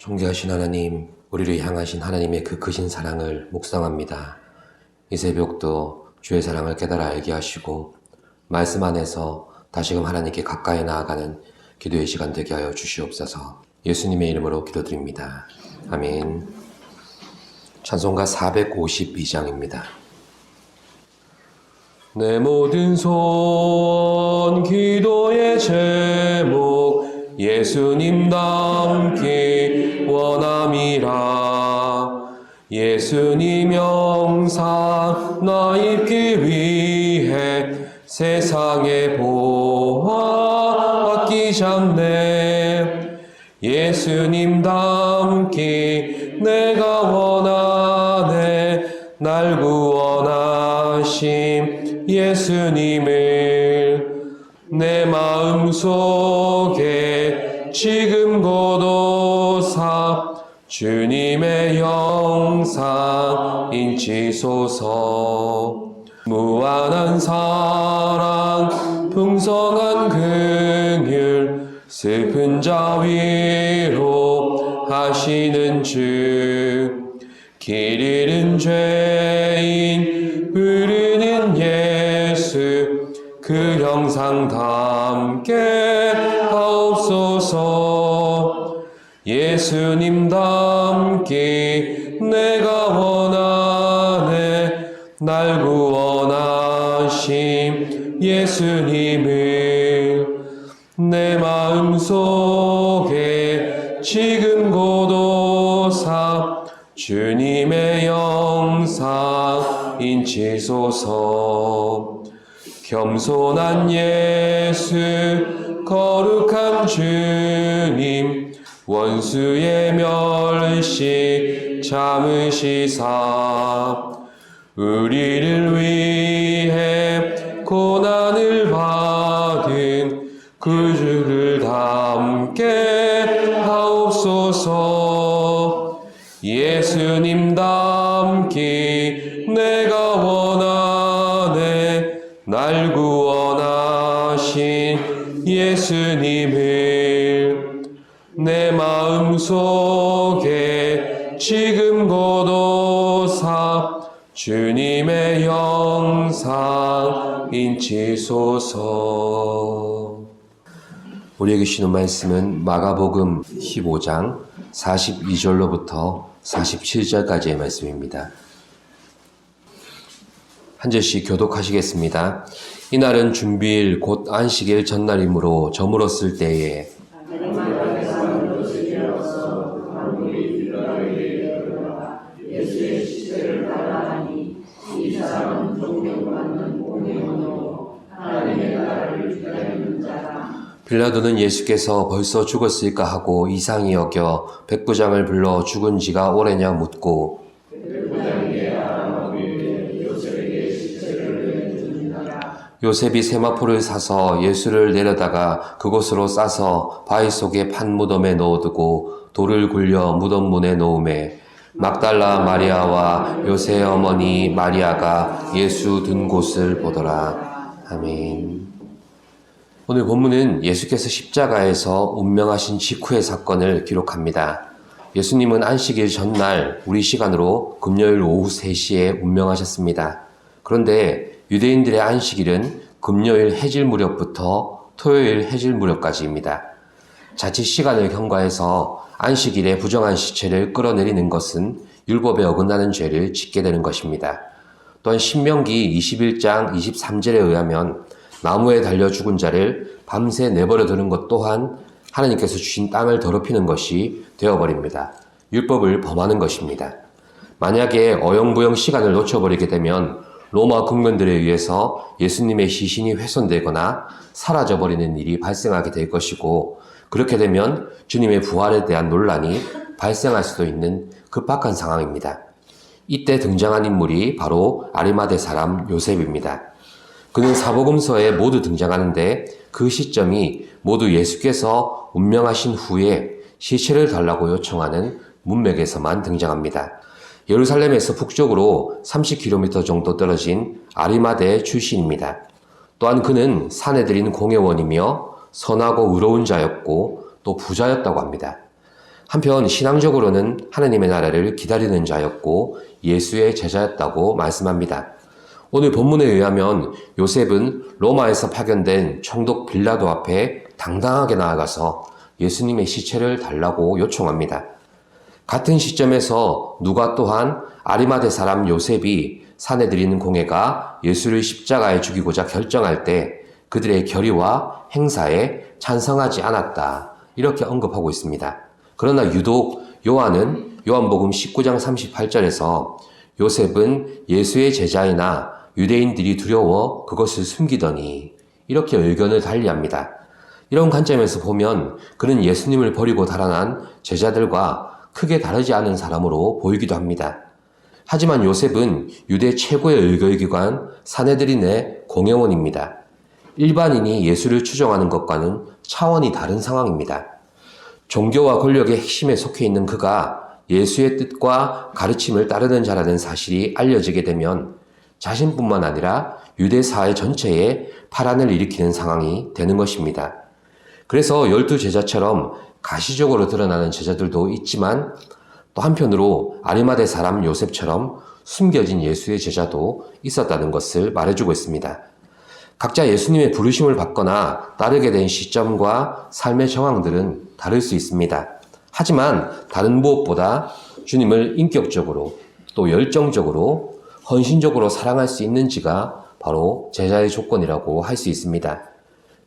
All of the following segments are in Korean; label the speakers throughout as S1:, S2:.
S1: 존귀하신 하나님, 우리를 향하신 하나님의 그 크신 사랑을 묵상합니다. 이 새벽도 주의 사랑을 깨달아 알게 하시고 말씀 안에서 다시금 하나님께 가까이 나아가는 기도의 시간 되게 하여 주시옵소서. 예수님의 이름으로 기도드립니다. 아멘. 찬송가 452장입니다. 내 모든 소원 기도의 제목 예수님 닮기 원함이라. 예수님 영상 나 입기 위해 세상의 보화 아끼지 않네. 예수님 닮기 내가 원하네. 날 구원하심 예수님을 내 마음속에 지금 고도사 주님의 영상 인치소서. 무한한 사랑 풍성한 긍휼 슬픈 자 위로 하시는 주. 길 잃은 죄인 부르는 예수 그 형상 담게 하옵소서. 예수님 닮기 내가 원하네. 날 구원하심 예수님을 내 마음속에 지금 고도사 주님의 영상 인치소서. 겸손한 예수 거룩한 주님 원수의 멸시 참으시사 우리를 위해 고난을 받은 그 주를 담게 하옵소서. 예수님 닮기 내가 원하네. 날 구원하신 예수님을 내 마음속에 지금 고도사 주님의 영상 인치소서. 우리에게 주시는 말씀은 마가복음 15장 42절로부터 47절까지의 말씀입니다. 한 절씩 교독하시겠습니다. 이날은 준비일 곧 안식일 전날이므로 저물었을 때에 빌라도는 예수께서 벌써 죽었을까 하고 이상히 여겨 백부장을 불러 죽은 지가 오래냐 묻고 요셉이 세마포를 사서 예수를 내려다가 그곳으로 싸서 바위 속에 판 무덤에 넣어두고 돌을 굴려 무덤 문에 놓음에 막달라 마리아와 요셉의 어머니 마리아가 예수 든 곳을 보더라. 아멘. 오늘 본문은 예수께서 십자가에서 운명하신 직후의 사건을 기록합니다. 예수님은 안식일 전날 우리 시간으로 금요일 오후 3시에 운명하셨습니다. 그런데 유대인들의 안식일은 금요일 해질 무렵부터 토요일 해질 무렵까지입니다. 자칫 시간을 경과해서 안식일에 부정한 시체를 끌어내리는 것은 율법에 어긋나는 죄를 짓게 되는 것입니다. 또한 신명기 21장 23절에 의하면 나무에 달려 죽은 자를 밤새 내버려 두는 것 또한 하나님께서 주신 땅을 더럽히는 것이 되어버립니다. 율법을 범하는 것입니다. 만약에 어영부영 시간을 놓쳐버리게 되면 로마 국민들에 의해서 예수님의 시신이 훼손되거나 사라져버리는 일이 발생하게 될 것이고, 그렇게 되면 주님의 부활에 대한 논란이 발생할 수도 있는 급박한 상황입니다. 이때 등장한 인물이 바로 아리마대 사람 요셉입니다. 그는 사복음서에 모두 등장하는데 그 시점이 모두 예수께서 운명하신 후에 시체를 달라고 요청하는 문맥에서만 등장합니다. 예루살렘에서 북쪽으로 30km 정도 떨어진 아리마대 출신입니다. 또한 그는 산에 들인 공회원이며 선하고 의로운 자였고 또 부자였다고 합니다. 한편 신앙적으로는 하나님의 나라를 기다리는 자였고 예수의 제자였다고 말씀합니다. 오늘 본문에 의하면 요셉은 로마에서 파견된 총독 빌라도 앞에 당당하게 나아가서 예수님의 시체를 달라고 요청합니다. 같은 시점에서 누가 또한 아리마대 사람 요셉이 사내들이는 공회가 예수를 십자가에 죽이고자 결정할 때 그들의 결의와 행사에 찬성하지 않았다. 이렇게 언급하고 있습니다. 그러나 유독 요한은 요한복음 19장 38절에서 요셉은 예수의 제자이나 유대인들이 두려워 그것을 숨기더니 이렇게 의견을 달리합니다. 이런 관점에서 보면 그는 예수님을 버리고 달아난 제자들과 크게 다르지 않은 사람으로 보이기도 합니다. 하지만 요셉은 유대 최고의 의결기관 사내들인의 공회원입니다. 일반인이 예수를 추종하는 것과는 차원이 다른 상황입니다. 종교와 권력의 핵심에 속해 있는 그가 예수의 뜻과 가르침을 따르는 자라는 사실이 알려지게 되면 자신뿐만 아니라 유대 사회 전체에 파란을 일으키는 상황이 되는 것입니다. 그래서 12제자처럼 가시적으로 드러나는 제자들도 있지만 또 한편으로 아리마대 사람 요셉처럼 숨겨진 예수의 제자도 있었다는 것을 말해주고 있습니다. 각자 예수님의 부르심을 받거나 따르게 된 시점과 삶의 정황들은 다를 수 있습니다. 하지만 다른 무엇보다 주님을 인격적으로 또 열정적으로 헌신적으로 사랑할 수 있는지가 바로 제자의 조건이라고 할 수 있습니다.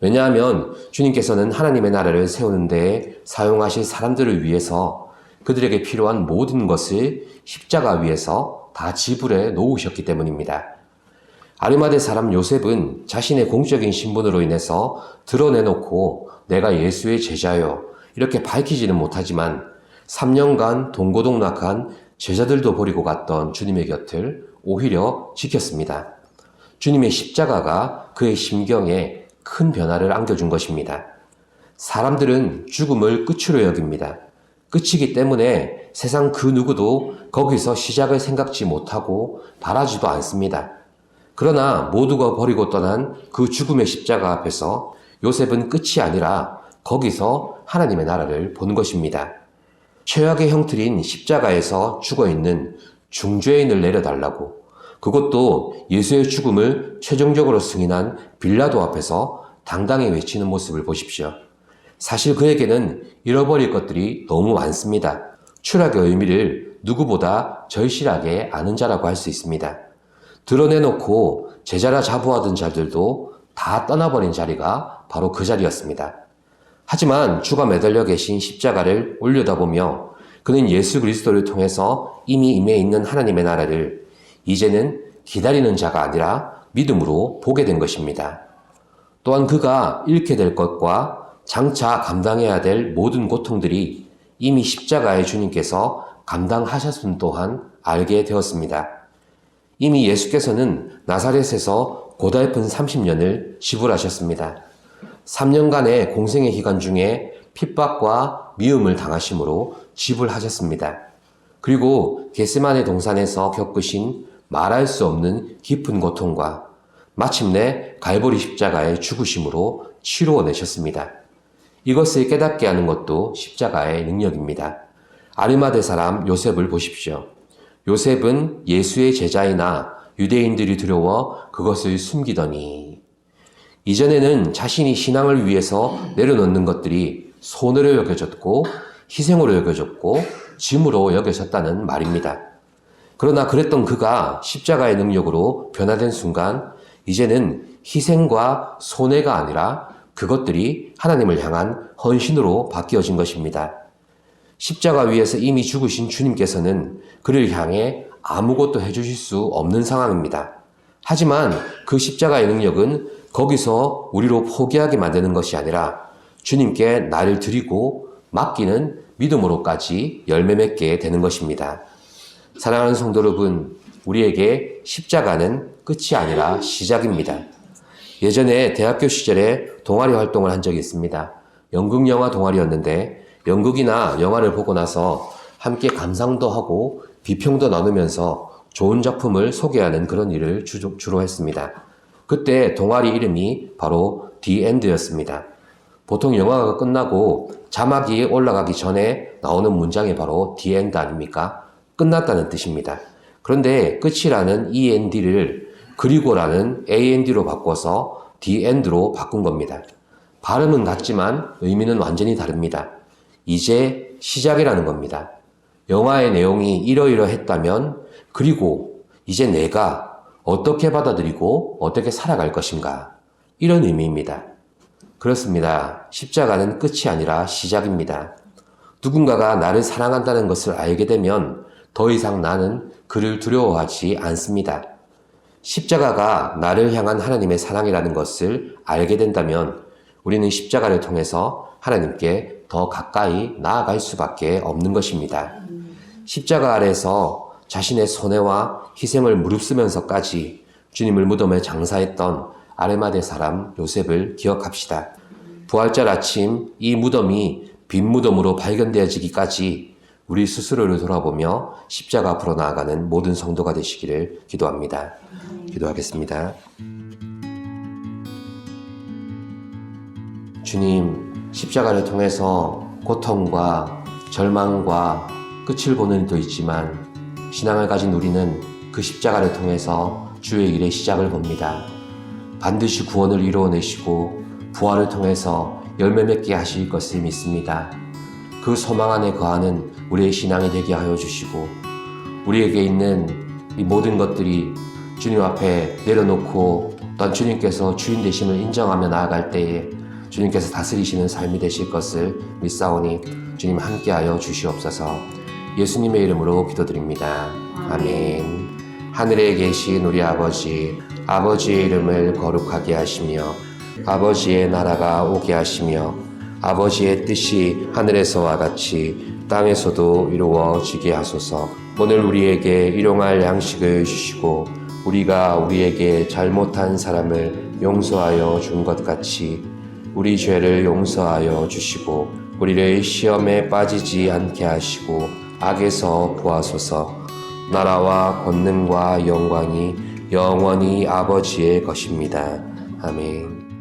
S1: 왜냐하면 주님께서는 하나님의 나라를 세우는 데에 사용하실 사람들을 위해서 그들에게 필요한 모든 것을 십자가 위에서 다 지불해 놓으셨기 때문입니다. 아리마대 사람 요셉은 자신의 공적인 신분으로 인해서 드러내놓고 내가 예수의 제자요 이렇게 밝히지는 못하지만 3년간 동고동락한 제자들도 버리고 갔던 주님의 곁을 오히려 지켰습니다. 주님의 십자가가 그의 심경에 큰 변화를 안겨준 것입니다. 사람들은 죽음을 끝으로 여깁니다. 끝이기 때문에 세상 그 누구도 거기서 시작을 생각지 못하고 바라지도 않습니다. 그러나 모두가 버리고 떠난 그 죽음의 십자가 앞에서 요셉은 끝이 아니라 거기서 하나님의 나라를 본 것입니다. 최악의 형틀인 십자가에서 죽어있는 중죄인을 내려달라고, 그것도 예수의 죽음을 최종적으로 승인한 빌라도 앞에서 당당히 외치는 모습을 보십시오. 사실 그에게는 잃어버릴 것들이 너무 많습니다. 추락의 의미를 누구보다 절실하게 아는 자라고 할 수 있습니다. 드러내놓고 제자라 자부하던 자들도 다 떠나버린 자리가 바로 그 자리였습니다. 하지만 주가 매달려 계신 십자가를 올려다보며 그는 예수 그리스도를 통해서 이미 임해 있는 하나님의 나라를 이제는 기다리는 자가 아니라 믿음으로 보게 된 것입니다. 또한 그가 잃게 될 것과 장차 감당해야 될 모든 고통들이 이미 십자가의 주님께서 감당하셨음 또한 알게 되었습니다. 이미 예수께서는 나사렛에서 고달픈 30년을 지불하셨습니다. 3년간의 공생의 기간 중에 핍박과 미움을 당하심으로 지불하셨습니다. 그리고 겟세마네 동산에서 겪으신 말할 수 없는 깊은 고통과 마침내 갈보리 십자가의 죽으심으로 치루어내셨습니다. 이것을 깨닫게 하는 것도 십자가의 능력입니다. 아리마대 사람 요셉을 보십시오. 요셉은 예수의 제자이나 유대인들이 두려워 그것을 숨기더니 이전에는 자신이 신앙을 위해서 내려놓는 것들이 손해로 여겨졌고 희생으로 여겨졌고 짐으로 여겨졌다는 말입니다. 그러나 그랬던 그가 십자가의 능력으로 변화된 순간 이제는 희생과 손해가 아니라 그것들이 하나님을 향한 헌신으로 바뀌어진 것입니다. 십자가 위에서 이미 죽으신 주님께서는 그를 향해 아무것도 해주실 수 없는 상황입니다. 하지만 그 십자가의 능력은 거기서 우리로 포기하게 만드는 것이 아니라 주님께 나를 드리고 맡기는 믿음으로까지 열매 맺게 되는 것입니다. 사랑하는 성도 여러분, 우리에게 십자가는 끝이 아니라 시작입니다. 예전에 대학교 시절에 동아리 활동을 한 적이 있습니다. 연극영화 동아리였는데 연극이나 영화를 보고 나서 함께 감상도 하고 비평도 나누면서 좋은 작품을 소개하는 그런 일을 주로 했습니다. 그때 동아리 이름이 바로 The End였습니다. 보통 영화가 끝나고 자막이 올라가기 전에 나오는 문장이 바로 The End 아닙니까? 끝났다는 뜻입니다. 그런데 끝이라는 END를 그리고라는 AND로 바꿔서 The End로 바꾼 겁니다. 발음은 같지만 의미는 완전히 다릅니다. 이제 시작이라는 겁니다. 영화의 내용이 이러이러했다면 그리고 이제 내가 어떻게 받아들이고 어떻게 살아갈 것인가, 이런 의미입니다. 그렇습니다. 십자가는 끝이 아니라 시작입니다. 누군가가 나를 사랑한다는 것을 알게 되면 더 이상 나는 그를 두려워하지 않습니다. 십자가가 나를 향한 하나님의 사랑이라는 것을 알게 된다면 우리는 십자가를 통해서 하나님께 더 가까이 나아갈 수밖에 없는 것입니다. 십자가 아래서 자신의 손해와 희생을 무릅쓰면서까지 주님을 무덤에 장사했던 아레마대 사람 요셉을 기억합시다. 부활절 아침 이 무덤이 빈 무덤으로 발견되어지기까지 우리 스스로를 돌아보며 십자가 앞으로 나아가는 모든 성도가 되시기를 기도합니다. 기도하겠습니다. 주님, 십자가를 통해서 고통과 절망과 끝을 보는 일도 있지만 신앙을 가진 우리는 그 십자가를 통해서 주의 일의 시작을 봅니다. 반드시 구원을 이루어내시고 부활을 통해서 열매 맺게 하실 것을 믿습니다. 그 소망 안에 거하는 우리의 신앙이 되게 하여 주시고 우리에게 있는 이 모든 것들이 주님 앞에 내려놓고 또한 주님께서 주인 되심을 인정하며 나아갈 때에 주님께서 다스리시는 삶이 되실 것을 믿사오니 주님 함께하여 주시옵소서. 예수님의 이름으로 기도드립니다. 아멘. 하늘에 계신 우리 아버지, 아버지의 이름을 거룩하게 하시며 아버지의 나라가 오게 하시며 아버지의 뜻이 하늘에서와 같이 땅에서도 이루어지게 하소서. 오늘 우리에게 일용할 양식을 주시고 우리가 우리에게 잘못한 사람을 용서하여 준 것 같이 우리 죄를 용서하여 주시고 우리를 시험에 빠지지 않게 하시고 악에서 구하소서. 나라와 권능과 영광이 영원히 아버지의 것입니다. 아멘.